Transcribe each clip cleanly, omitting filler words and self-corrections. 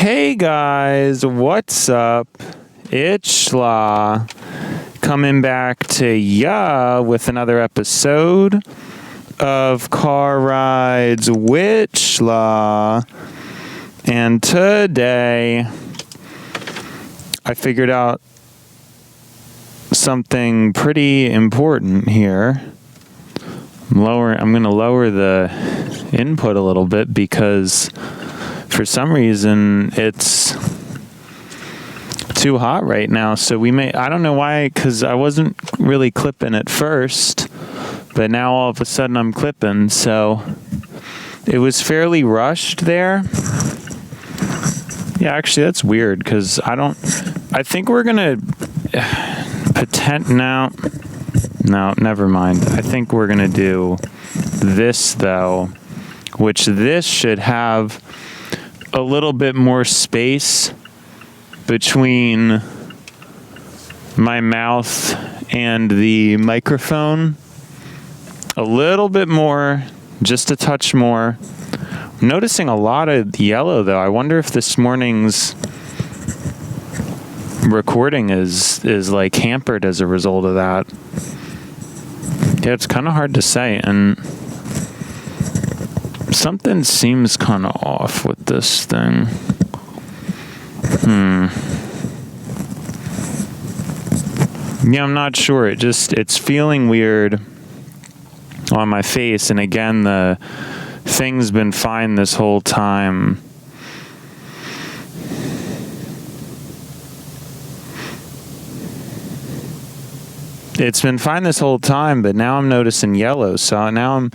Hey guys, what's up? It's Schla coming back to ya with another episode of Car Rides with Schla. And today I figured out something pretty important here. I'm going to lower the input a little bit because for some reason it's too hot right now. So I don't know why, because I wasn't really clipping at first, but now all of a sudden I'm clipping. So it was fairly rushed there. Yeah, actually that's weird because I think we're going to No, never mind. I think we're going to do this, though, which this should have a little bit more space between my mouth and the microphone. A little bit more, just a touch more. I'm noticing a lot of yellow, though. I wonder if this morning's recording is like hampered as a result of that. Yeah, it's kind of hard to say, and something seems kind of off with this thing. Yeah, I'm not sure. It's feeling weird on my face, and again, the thing's been fine this whole time. It's been fine this whole time, but now I'm noticing yellow. So now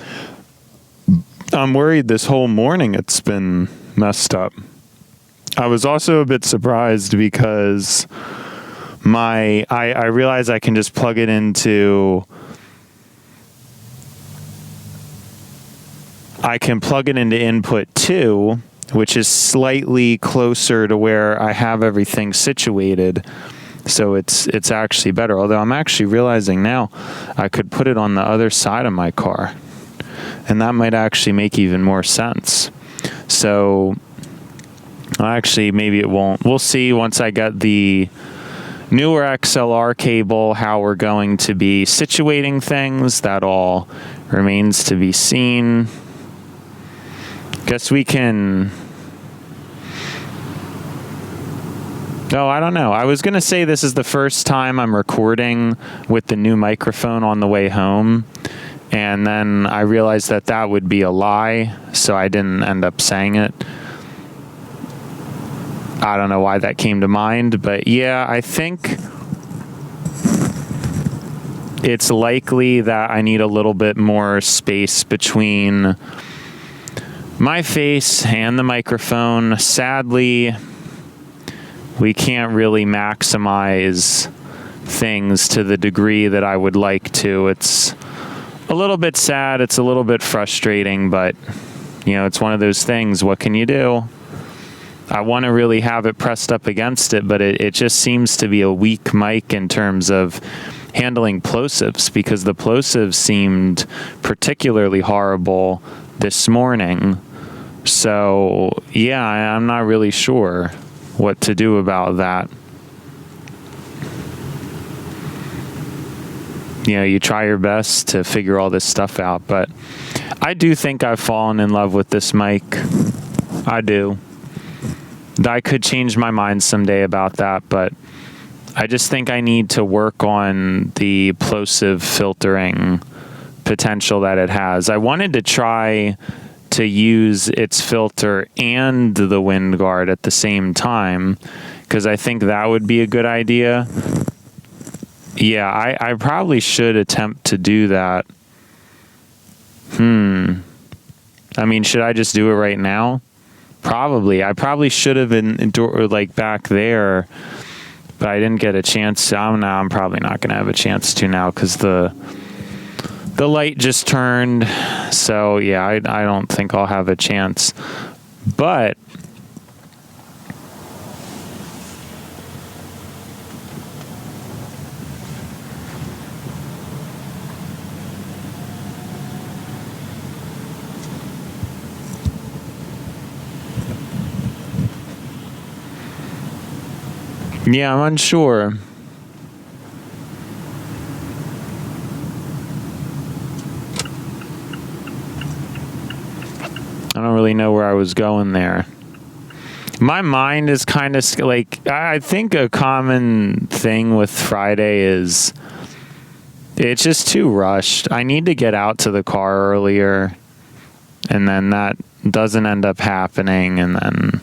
I'm worried this whole morning it's been messed up. I was also a bit surprised because I realized I can just plug it into input 2, which is slightly closer to where I have everything situated. So it's actually better. Although I'm actually realizing now I could put it on the other side of my car, and that might actually make even more sense. So actually, maybe it won't. We'll see once I get the newer XLR cable how we're going to be situating things. That all remains to be seen. Guess we can... No, I don't know. I was going to say this is the first time I'm recording with the new microphone on the way home, and then I realized that would be a lie, so I didn't end up saying it. I don't know why that came to mind, but yeah, I think it's likely that I need a little bit more space between my face and the microphone. Sadly, we can't really maximize things to the degree that I would like to. It's a little bit sad. It's a little bit frustrating, but, it's one of those things. What can you do? I want to really have it pressed up against it, but it just seems to be a weak mic in terms of handling plosives, because the plosives seemed particularly horrible this morning. So, yeah, I'm not really sure what to do about that. You try your best to figure all this stuff out, but I do think I've fallen in love with this mic. I do. I could change my mind someday about that, but I just think I need to work on the plosive filtering potential that it has. I wanted to try to use its filter and the wind guard at the same time, because I think that would be a good idea. Yeah, I probably should attempt to do that. I mean, should I just do it right now? Probably. I probably should have been back there, but I didn't get a chance. I'm probably not going to have a chance to now because the light just turned. So yeah, I don't think I'll have a chance. But Yeah, I'm unsure. I don't really know where I was going there. My mind is kind of like, I think a common thing with Friday is it's just too rushed. I need to get out to the car earlier, and then that doesn't end up happening, and then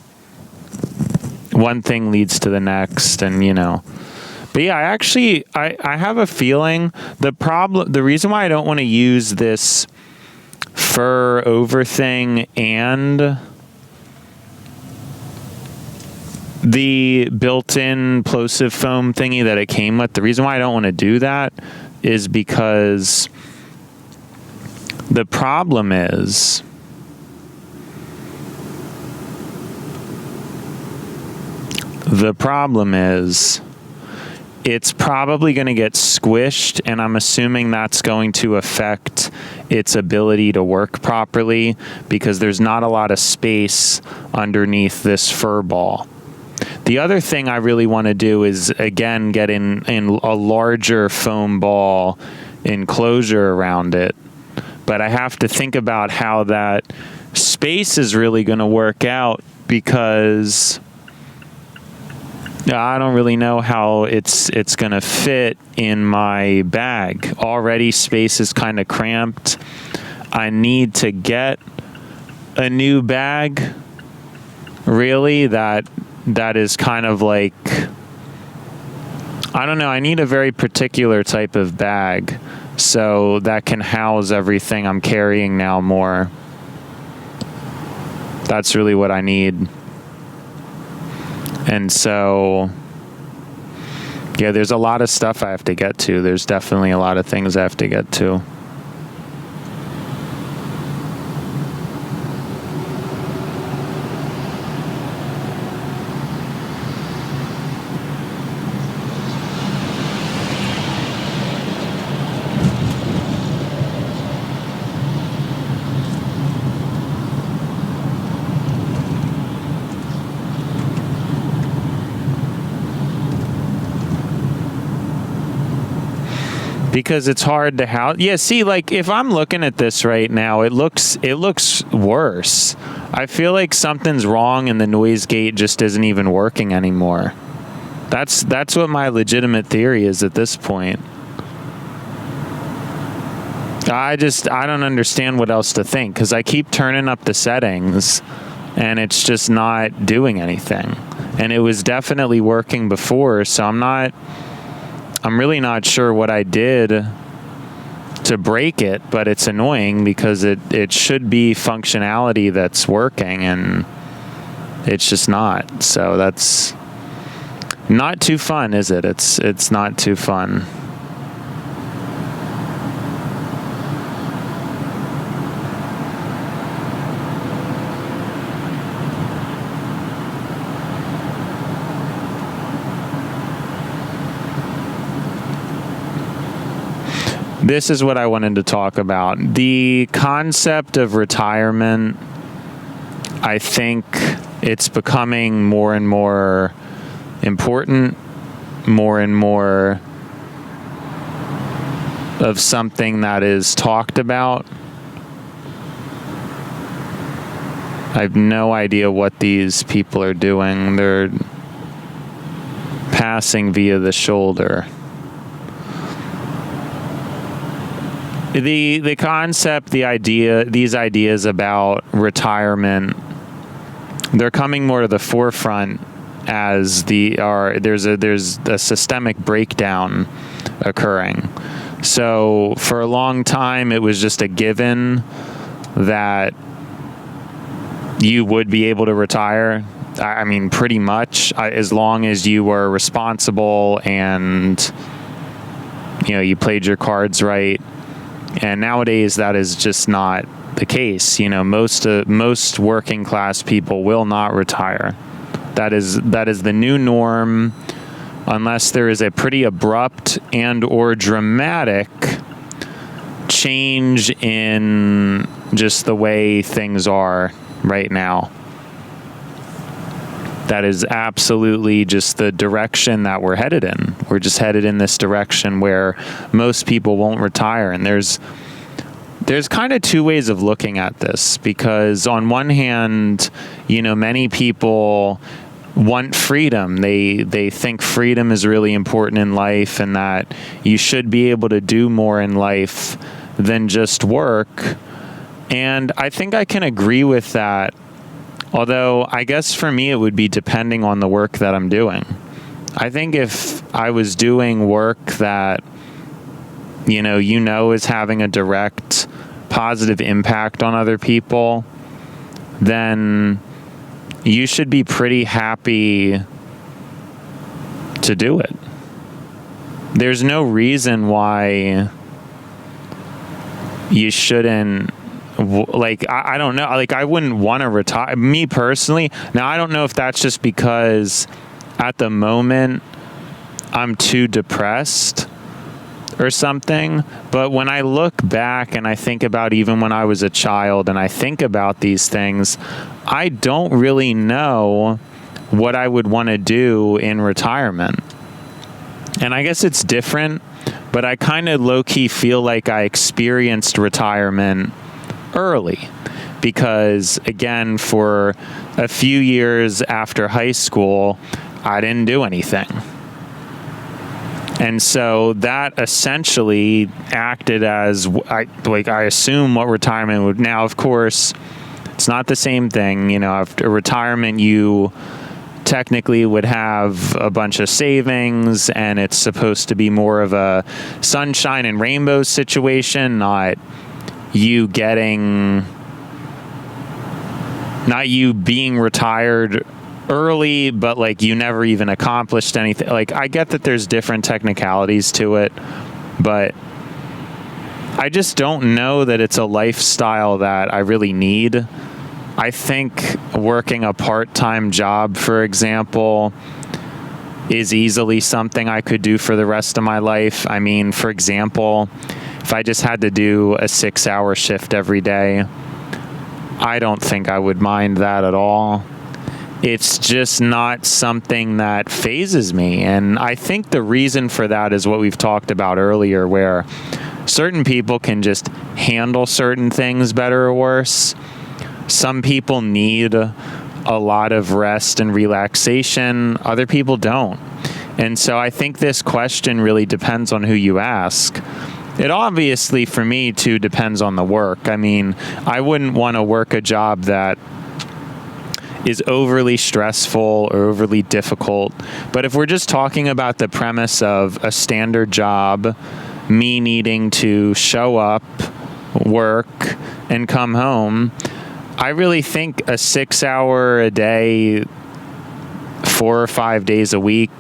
one thing leads to the next, and But yeah, I have a feeling the reason why I don't want to use this fur over thing and the built-in plosive foam thingy that it came with, the reason why I don't want to do that is because the problem is it's probably going to get squished, and I'm assuming that's going to affect its ability to work properly because there's not a lot of space underneath this fur ball. The other thing I really want to do is, again, get in a larger foam ball enclosure around it. But I have to think about how that space is really going to work out because I don't really know how it's going to fit in my bag. Already space is kind of cramped. I need to get a new bag, really, that is kind of like, I don't know, I need a very particular type of bag so that can house everything I'm carrying now more. That's really what I need. And so, yeah, there's a lot of stuff I have to get to. There's definitely a lot of things I have to get to. Because it's hard to house. Yeah, see, like if I'm looking at this right now, it looks worse. I feel like something's wrong and the noise gate just isn't even working anymore. That's what my legitimate theory is at this point. I don't understand what else to think because I keep turning up the settings and it's just not doing anything. And it was definitely working before, so I'm really not sure what I did to break it, but it's annoying because it should be functionality that's working and it's just not. So that's not too fun, is it? It's not too fun. This is what I wanted to talk about. The concept of retirement, I think it's becoming more and more important, more and more of something that is talked about. I have no idea what these people are doing. They're passing via the shoulder. The concept, the idea, these ideas about retirement, they're coming more to the forefront as there's a systemic breakdown occurring. So for a long time, it was just a given that you would be able to retire. I mean, pretty much, as long as you were responsible and you played your cards right. And nowadays, that is just not the case. Most working class people will not retire. That is the new norm, unless there is a pretty abrupt and or dramatic change in just the way things are right now. that is absolutely just the direction that we're headed in. We're just headed in this direction where most people won't retire. And there's kind of two ways of looking at this, because on one hand, many people want freedom. They think freedom is really important in life, and that you should be able to do more in life than just work. And I think I can agree with that. Although I guess for me, it would be depending on the work that I'm doing. I think if I was doing work that, is having a direct positive impact on other people, then you should be pretty happy to do it. There's no reason why you shouldn't. I don't know. I wouldn't want to retire. Me personally, now I don't know if that's just because at the moment I'm too depressed or something, but when I look back and I think about even when I was a child and I think about these things, I don't really know what I would want to do in retirement. And I guess it's different, but I kind of low-key feel like I experienced retirement early, because again, for a few years after high school, I didn't do anything. And so that essentially acted as, I assume what retirement would. Now, of course, it's not the same thing. After retirement, you technically would have a bunch of savings, and it's supposed to be more of a sunshine and rainbows situation, not you being retired early, but you never even accomplished anything. I get that there's different technicalities to it, but I just don't know that it's a lifestyle that I really need. I think working a part-time job, for example, is easily something I could do for the rest of my life. I mean, for example, if I just had to do a 6-hour shift every day, I don't think I would mind that at all. It's just not something that phases me. And I think the reason for that is what we've talked about earlier, where certain people can just handle certain things better or worse. Some people need a lot of rest and relaxation. Other people don't. And so I think this question really depends on who you ask. It obviously, for me, too, depends on the work. I mean, I wouldn't want to work a job that is overly stressful or overly difficult. But if we're just talking about the premise of a standard job, me needing to show up, work, and come home, I really think a 6-hour a day, 4 or 5 days a week,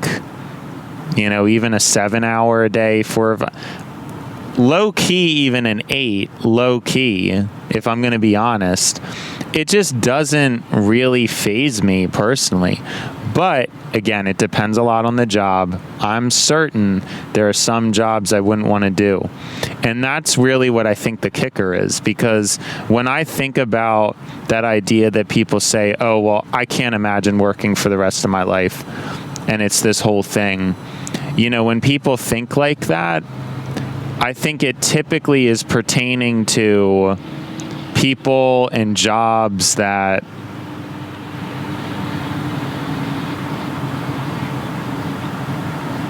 even a 7-hour a day, low key, even an 8, low key, if I'm going to be honest, it just doesn't really faze me personally. But again, it depends a lot on the job. I'm certain there are some jobs I wouldn't want to do. And that's really what I think the kicker is, because when I think about that idea that people say, oh, well, I can't imagine working for the rest of my life, and it's this whole thing, when people think like that, I think it typically is pertaining to people and jobs that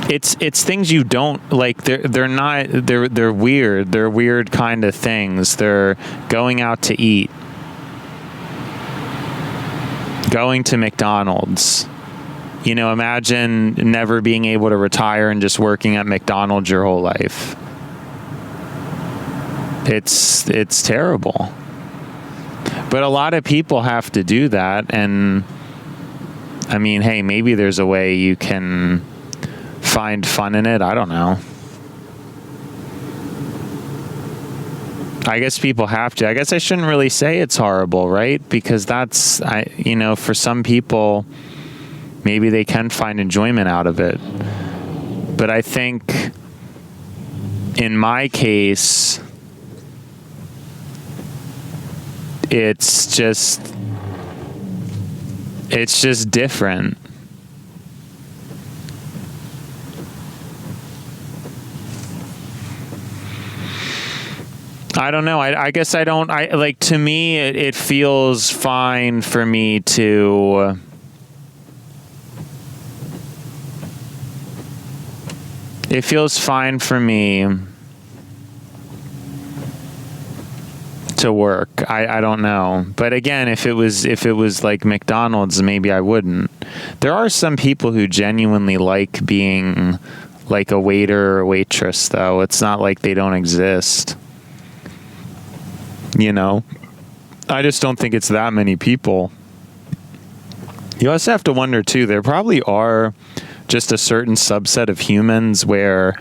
it's things you don't like. They're weird. They're weird kind of things. They're going out to eat, going to McDonald's. Imagine never being able to retire and just working at McDonald's your whole life. It's terrible. But a lot of people have to do that, and I mean, hey, maybe there's a way you can find fun in it. I don't know. I guess people have to. I guess I shouldn't really say it's horrible, right? Because that's, for some people, maybe they can find enjoyment out of it. But I think in my case, it's just, It's just different. I don't know. I guess I don't. To me, it feels fine for me to. It feels fine for me to work. I don't know. But again, if it was like McDonald's, maybe I wouldn't. There are some people who genuinely like being like a waiter or a waitress, though. It's not like they don't exist. You know? I just don't think it's that many people. You also have to wonder, too, there probably are just a certain subset of humans where,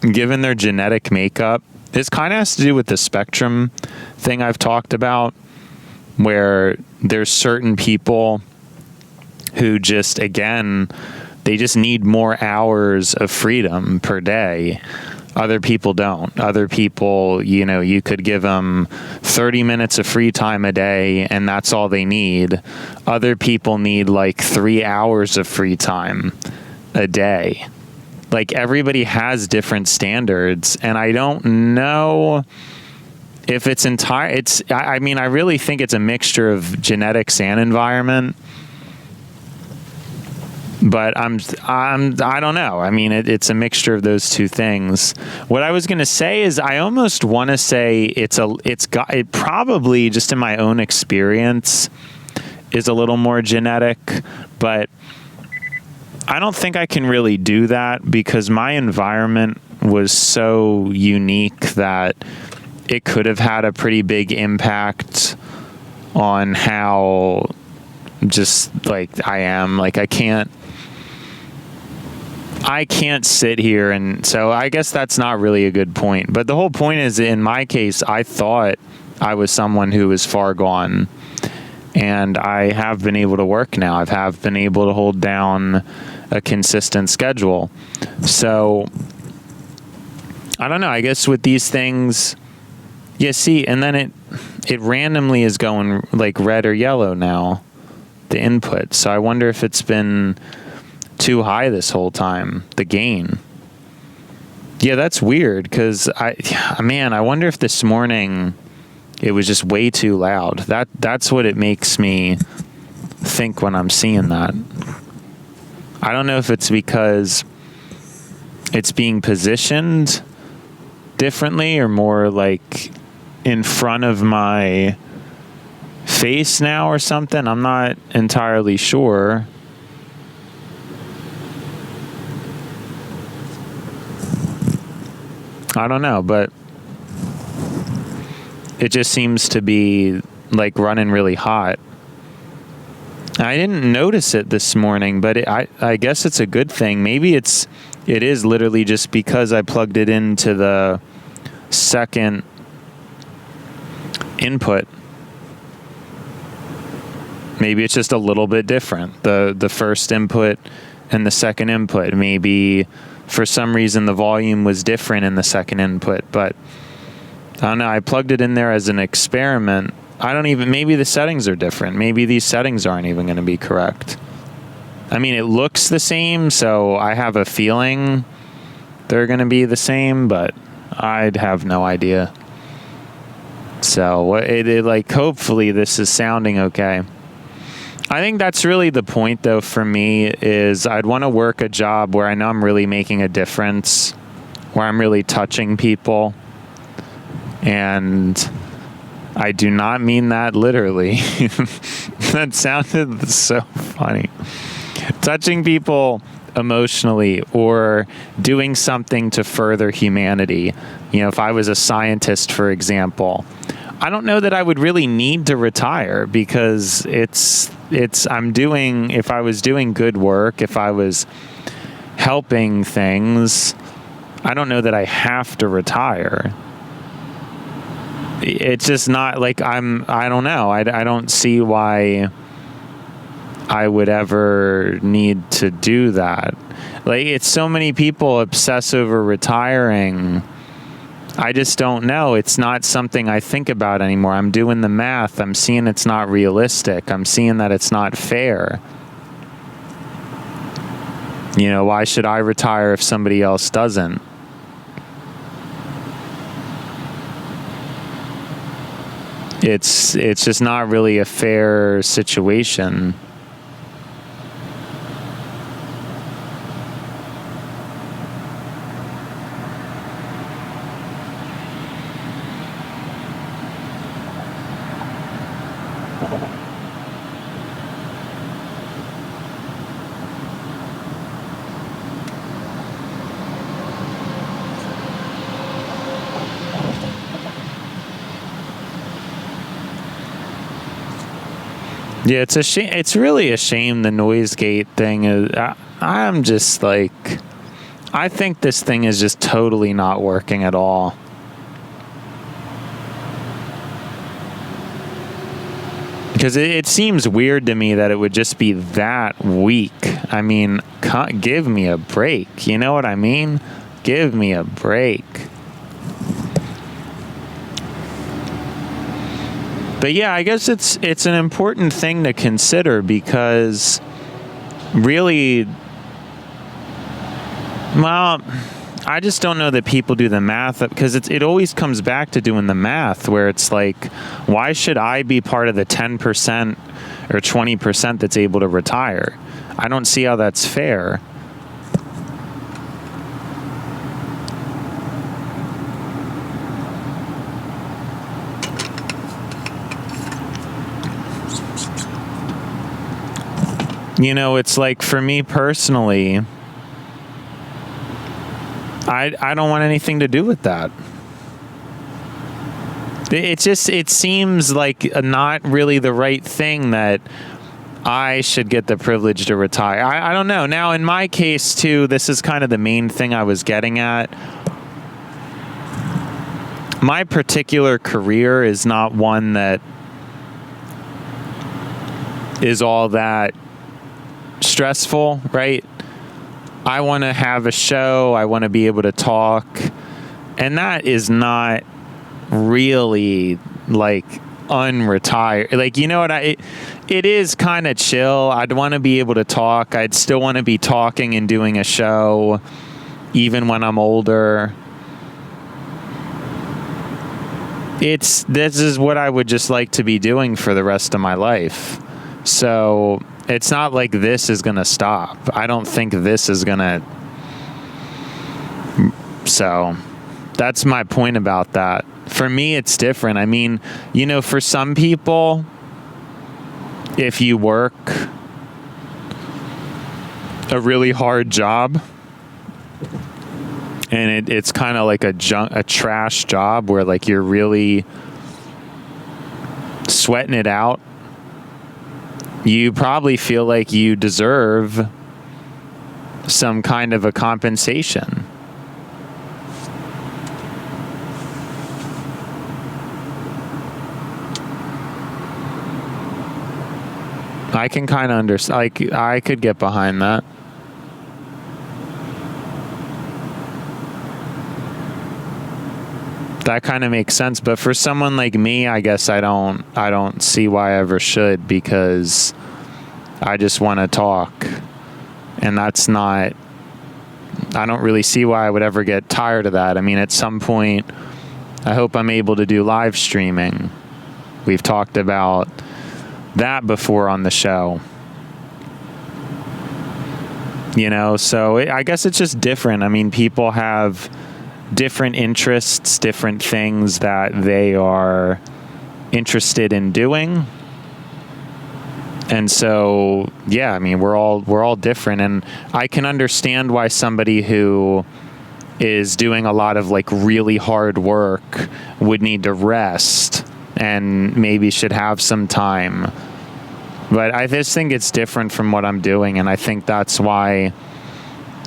given their genetic makeup, this kind of has to do with the spectrum thing I've talked about, where there's certain people who just, again, they just need more hours of freedom per day. Other people don't. Other people, you could give them 30 minutes of free time a day and that's all they need. Other people need like 3 hours of free time a day. Like, everybody has different standards, and I don't know if it's I really think it's a mixture of genetics and environment. But I don't know. I mean, it's a mixture of those two things. What I was going to say is I almost want to say it probably, just in my own experience, is a little more genetic, but I don't think I can really do that because my environment was so unique that it could have had a pretty big impact on how just like I am. Like, I can't sit here, and so I guess that's not really a good point. But the whole point is, in my case, I thought I was someone who was far gone, and I have been able to work now. I have been able to hold down a consistent schedule. So I don't know. I guess with these things, see, and then it randomly is going like red or yellow now, the input. So I wonder if it's been too high this whole time, the gain. Yeah, that's weird, because I wonder if this morning it was just way too loud. That's what it makes me think when I'm seeing that. I don't know if it's because it's being positioned differently or more like in front of my face now or something. I'm not entirely sure. I don't know, but it just seems to be like running really hot. I didn't notice it this morning, but I guess it's a good thing. Maybe it is literally just because I plugged it into the second input. Maybe it's just a little bit different. The first input and the second input. Maybe for some reason the volume was different in the second input, but I don't know. I plugged it in there as an experiment. Maybe the settings are different. Maybe these settings aren't even going to be correct. I mean, it looks the same, so I have a feeling they're going to be the same, but I'd have no idea. So hopefully this is sounding okay. I think that's really the point, though, for me, is I'd want to work a job where I know I'm really making a difference, where I'm really touching people. And I do not mean that literally. That sounded so funny. Touching people emotionally or doing something to further humanity. If I was a scientist, for example, I don't know that I would really need to retire, because if I was doing good work, if I was helping things, I don't know that I have to retire. It's just not like I don't know. I don't see why I would ever need to do that. Like, it's so many people obsess over retiring. I just don't know. It's not something I think about anymore. I'm doing the math. I'm seeing it's not realistic. I'm seeing that it's not fair. Why should I retire if somebody else doesn't? It's just not really a fair situation. Yeah, it's a shame. It's really a shame the noise gate thing is. I'm just like, I think this thing is just totally not working at all. Because it seems weird to me that it would just be that weak. I mean, give me a break. You know what I mean? Give me a break. But yeah, I guess it's an important thing to consider because really, well, I just don't know that people do the math because it always comes back to doing the math where it's like, why should I be part of the 10% or 20% that's able to retire? I don't see how that's fair. It's like for me personally, I don't want anything to do with that. It seems like not really the right thing that I should get the privilege to retire. I don't know. Now, in my case, too, this is kind of the main thing I was getting at. My particular career is not one that is all that stressful, right? I want to have a show. I want to be able to talk. And that is not really like unretire. Like, it is kind of chill. I'd want to be able to talk. I'd still want to be talking and doing a show even when I'm older. This is what I would just like to be doing for the rest of my life. So it's not like this is going to stop. I don't think this is going to. So that's my point about that. For me, it's different. I mean, for some people, if you work a really hard job and it's kind of like a trash job where like you're really sweating it out, you probably feel like you deserve some kind of a compensation. I can kind of understand. Like, I could get behind that. That kind of makes sense, but for someone like me, I guess I don't see why I ever should, because I just want to talk, and that's not. I don't really see why I would ever get tired of that. I mean, at some point, I hope I'm able to do live streaming. We've talked about that before on the show. So I guess it's just different. I mean, people have different interests, different things that they are interested in doing. And so, yeah, I mean, we're all different, and I can understand why somebody who is doing a lot of like really hard work would need to rest and maybe should have some time. But I just think it's different from what I'm doing, and I think that's why,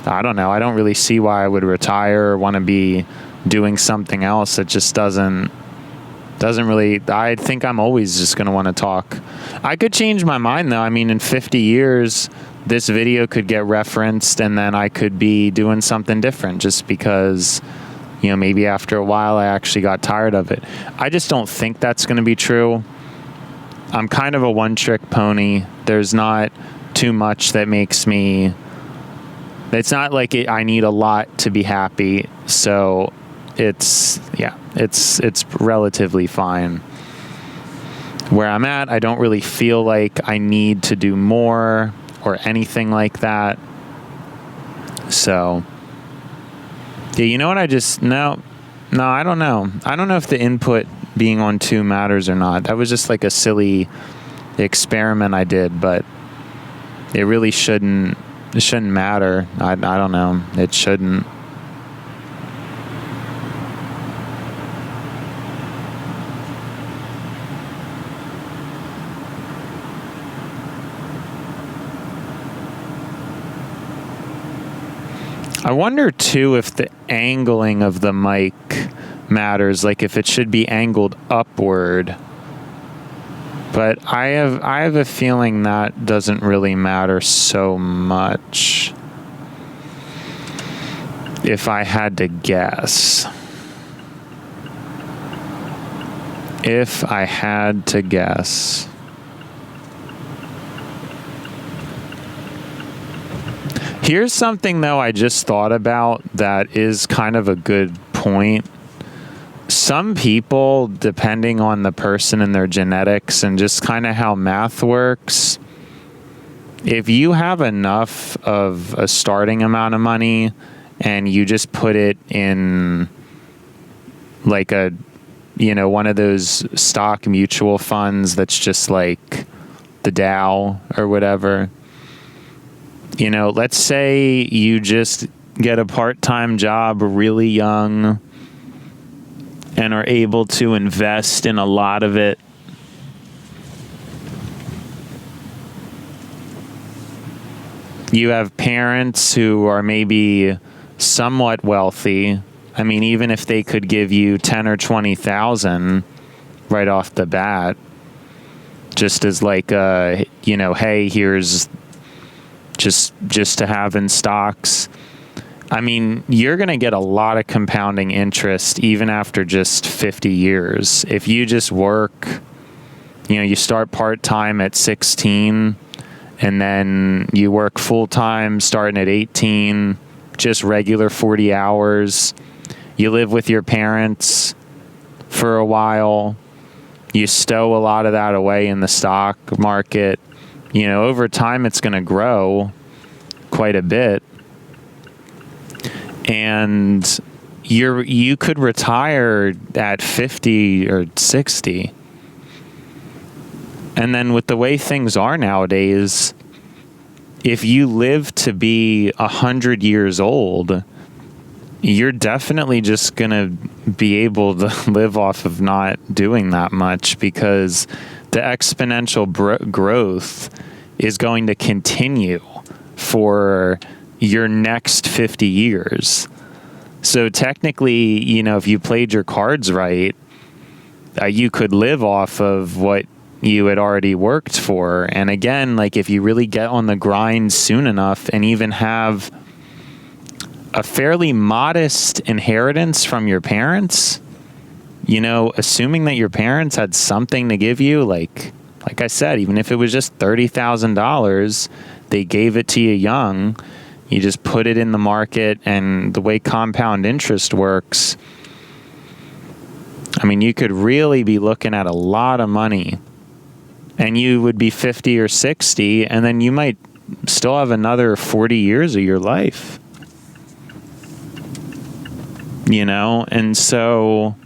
I don't know, I don't really see why I would retire or want to be doing something else. It just doesn't really, I think I'm always just going to want to talk. I could change my mind, though. I mean, in 50 years, this video could get referenced, and then I could be doing something different just because, maybe after a while I actually got tired of it. I just don't think that's going to be true. I'm kind of a one-trick pony. There's not too much that makes me... It's not like I need a lot to be happy. So it's relatively fine. Where I'm at, I don't really feel like I need to do more or anything like that. So, yeah, you know what? No, I don't know. I don't know if the input being on 2 matters or not. That was just like a silly experiment I did, but it really shouldn't matter. I don't know. It shouldn't. I wonder too if the angling of the mic matters, like if it should be angled upward. But I have a feeling that doesn't really matter so much. If I had to guess. Here's something, though, I just thought about that is kind of a good point. Some people, depending on the person and their genetics and just kind of how math works, if you have enough of a starting amount of money and you just put it in like one of those stock mutual funds that's just like the Dow or whatever, let's say you just get a part-time job really young and are able to invest in a lot of it. You have parents who are maybe somewhat wealthy. I mean, even if they could give you 10 or 20,000 right off the bat, just as like hey, here's just to have in stocks. I mean, you're going to get a lot of compounding interest even after just 50 years. If you just work, you start part-time at 16 and then you work full-time starting at 18, just regular 40 hours. You live with your parents for a while. You stow a lot of that away in the stock market. Over time, it's going to grow quite a bit. And you could retire at 50 or 60. And then with the way things are nowadays, if you live to be 100 years old, you're definitely just going to be able to live off of not doing that much, because the exponential growth is going to continue for your next 50 years. So technically, if you played your cards right, you could live off of what you had already worked for. And again, like if you really get on the grind soon enough and even have a fairly modest inheritance from your parents, assuming that your parents had something to give you, like I said, even if it was just $30,000, they gave it to you young, you just put it in the market, and the way compound interest works, I mean, you could really be looking at a lot of money, and you would be 50 or 60, and then you might still have another 40 years of your life. And so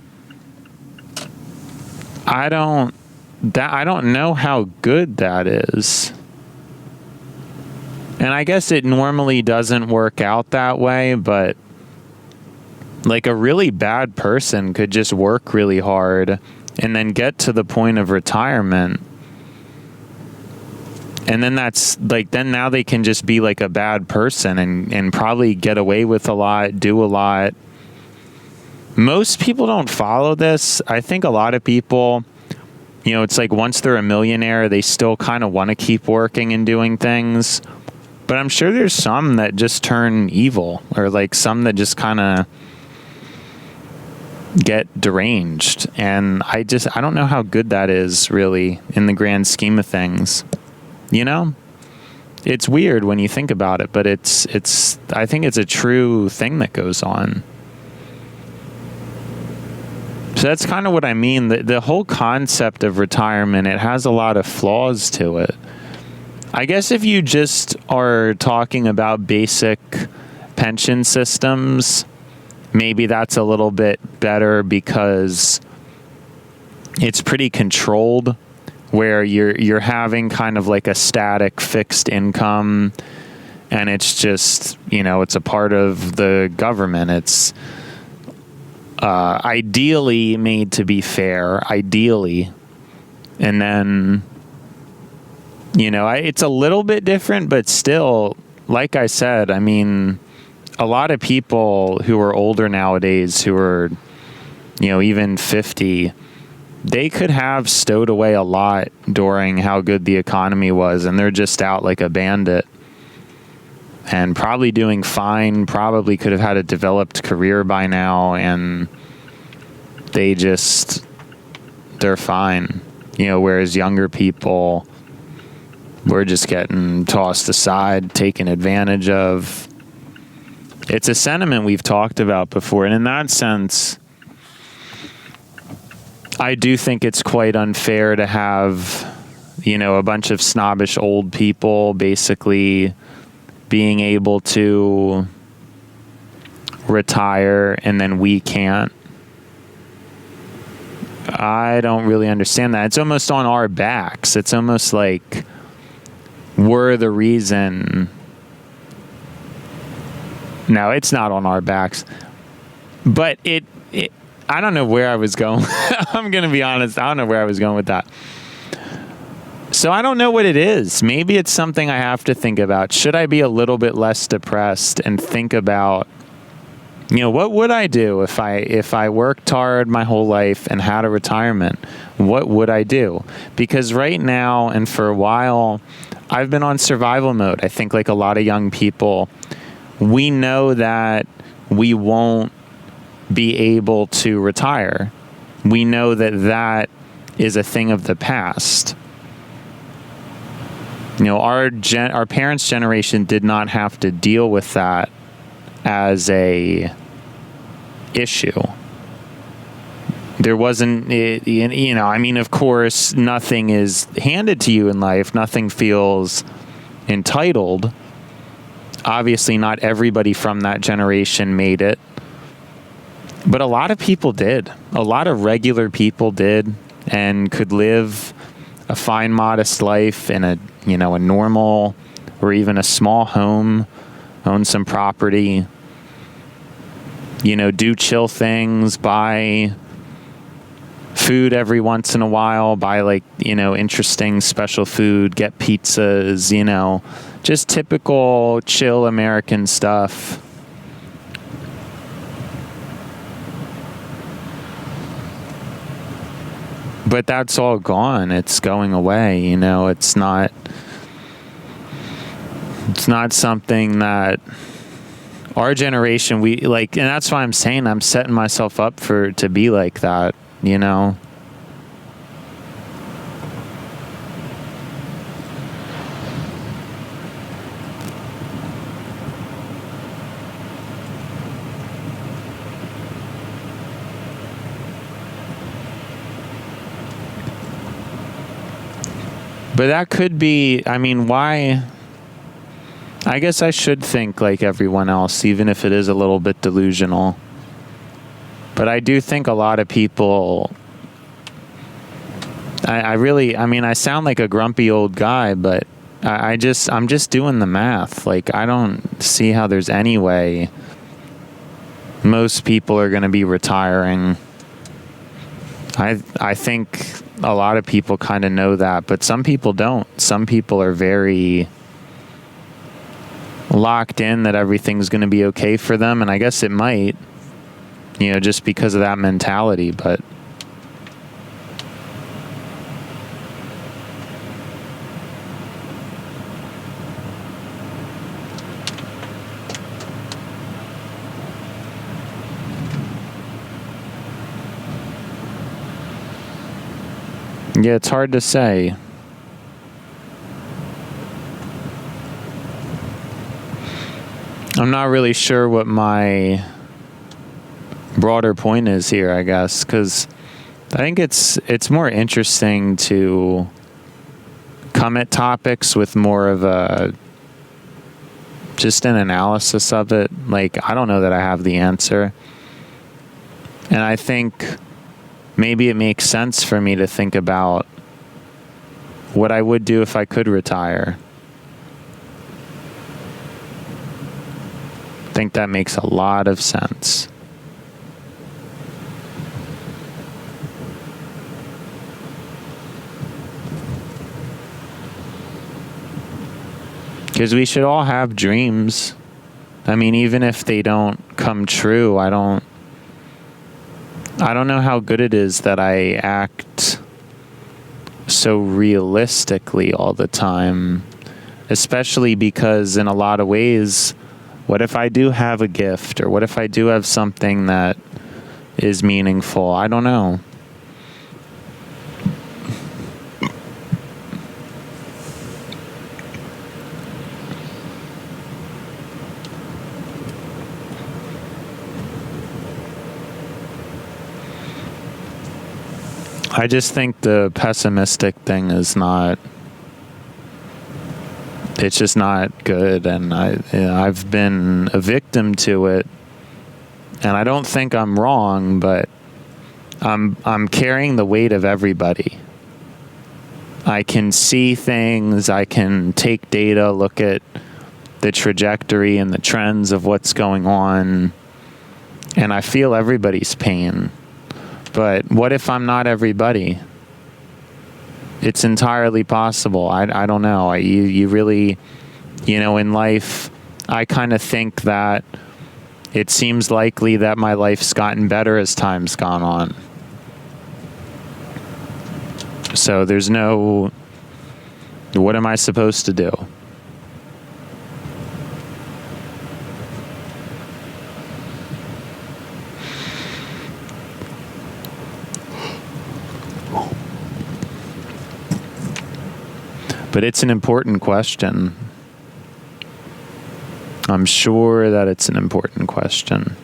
I don't know how good that is. And I guess it normally doesn't work out that way, but like a really bad person could just work really hard and then get to the point of retirement. And then then now they can just be like a bad person and probably get away with a lot, do a lot. Most people don't follow this. I think a lot of people, it's like once they're a millionaire, they still kind of want to keep working and doing things. But I'm sure there's some that just turn evil, or like some that just kind of, get deranged. And I don't know how good that is really in the grand scheme of things. You know, it's weird when you think about it, but I think it's a true thing that goes on. So that's kind of what I mean. The whole concept of retirement, it has a lot of flaws to it. I guess if you just are talking about basic pension systems, maybe that's a little bit better because it's pretty controlled, where you're having kind of like a static fixed income, and it's just, it's a part of the government. It's ideally made to be fair, ideally. And then, it's a little bit different, but still, like I said, I mean, a lot of people who are older nowadays, who are, even 50, they could have stowed away a lot during how good the economy was, and they're just out like a bandit and probably doing fine, probably could have had a developed career by now, and they're fine. Whereas younger people, we're just getting tossed aside, taken advantage of. It's a sentiment we've talked about before, and in that sense, I do think it's quite unfair to have, a bunch of snobbish old people basically being able to retire and then we can't. I don't really understand that. It's almost on our backs. It's almost like we're the reason. No, it's not on our backs. But I don't know where I was going. I'm going to be honest. I don't know where I was going with that. So I don't know what it is. Maybe it's something I have to think about. Should I be a little bit less depressed and think about, what would I do if I worked hard my whole life and had a retirement? What would I do? Because right now and for a while, I've been on survival mode. I think like a lot of young people, we know that we won't be able to retire. We know that is a thing of the past. Our parents' generation did not have to deal with that as a issue. There wasn't, I mean, of course, nothing is handed to you in life. Nothing feels entitled. Obviously, not everybody from that generation made it. But a lot of people did. A lot of regular people did and could live a fine, modest life in a normal or even a small home, own some property, do chill things, buy food every once in a while, buy interesting special food, get pizzas, just typical chill American stuff. But that's all gone. It's going away. It's not something that our generation, we like, and that's why I'm saying I'm setting myself up to be like that, But that could be, I mean, why? I guess I should think like everyone else, even if it is a little bit delusional. But I do think a lot of people, I sound like a grumpy old guy, but I'm just doing the math. Like, I don't see how there's any way most people are going to be retiring. I think a lot of people kind of know that, but some people don't. Some people are very locked in that everything's going to be okay for them, and I guess it might, just because of that mentality, but Yeah, it's hard to say. I'm not really sure what my broader point is here, I guess, because I think it's more interesting to come at topics with more of a just an analysis of it. Like, I don't know that I have the answer. And I think maybe it makes sense for me to think about what I would do if I could retire. I think that makes a lot of sense. Because we should all have dreams. I mean, even if they don't come true, I don't know how good it is that I act so realistically all the time. Especially because in a lot of ways, what if I do have a gift? Or what if I do have something that is meaningful? I don't know. I just think the pessimistic thing is not, it's just not good, and I've been a victim to it, and I don't think I'm wrong, but I'm carrying the weight of everybody. I can see things, I can take data, look at the trajectory and the trends of what's going on, and I feel everybody's pain. But what if I'm not everybody? It's entirely possible. I don't know. You really, in life, I kind of think that it seems likely that my life's gotten better as time's gone on. So there's no, what am I supposed to do? But it's an important question. I'm sure that it's an important question.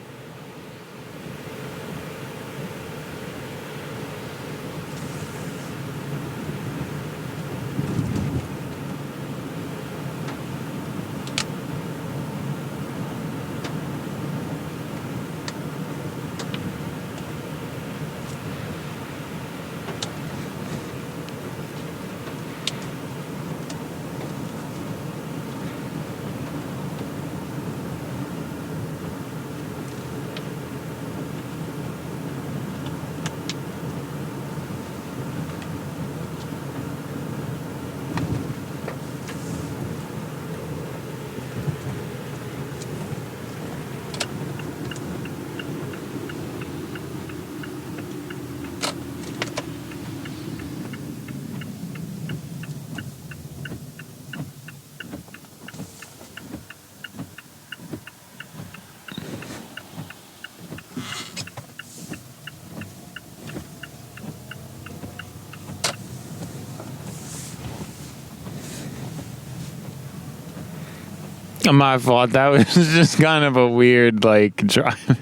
My fault. That was just kind of a weird, drive.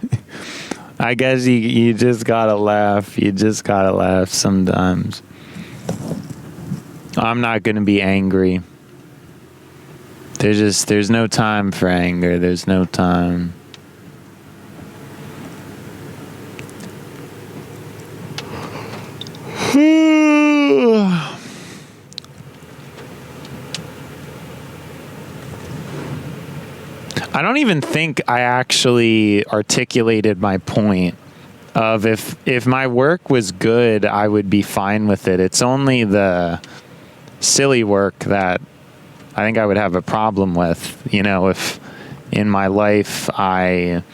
I guess you just gotta laugh. You just gotta laugh sometimes. I'm not gonna be angry. There's no time for anger. There's no time. I don't even think I actually articulated my point of if my work was good, I would be fine with it. It's only the silly work that I think I would have a problem with. If in my life I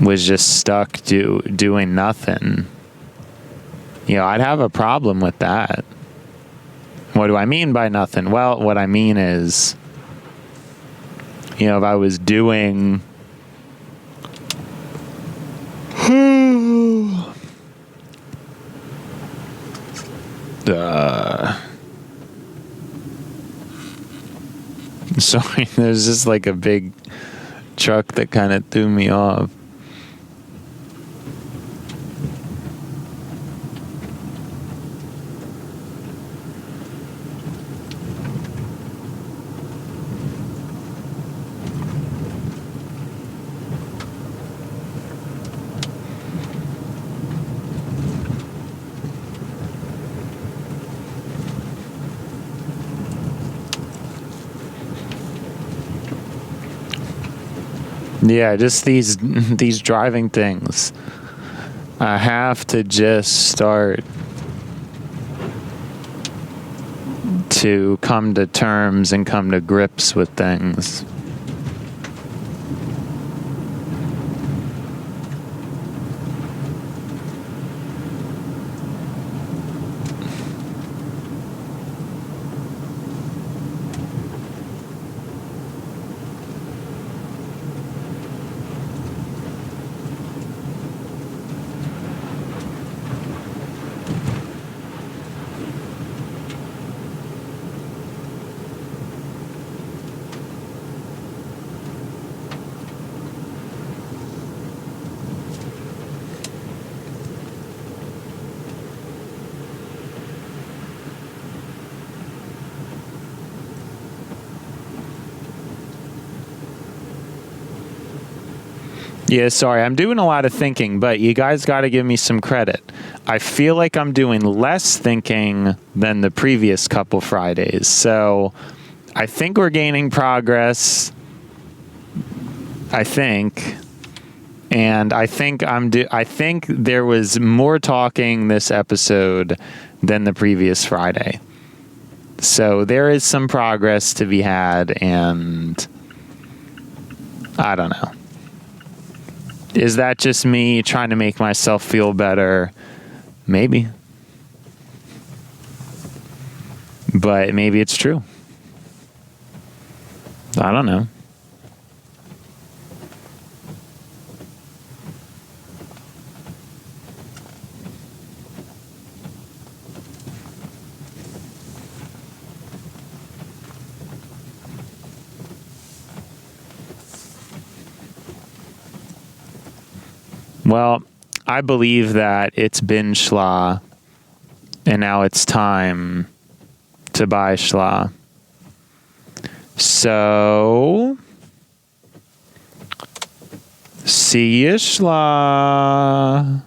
was just stuck doing nothing, I'd have a problem with that. What do I mean by nothing? Well, what I mean is, if I was doing Sorry, there's just like a big truck that kind of threw me off. Yeah, just these driving things. I have to just start to come to terms and come to grips with things. Yeah, sorry, I'm doing a lot of thinking, but you guys got to give me some credit. I feel like I'm doing less thinking than the previous couple Fridays. So I think we're gaining progress. I think. And I think I think there was more talking this episode than the previous Friday. So there is some progress to be had, and I don't know. Is that just me trying to make myself feel better? Maybe. But maybe it's true. I don't know. Well, I believe that it's been schla, and now it's time to buy schla. So, see you schla.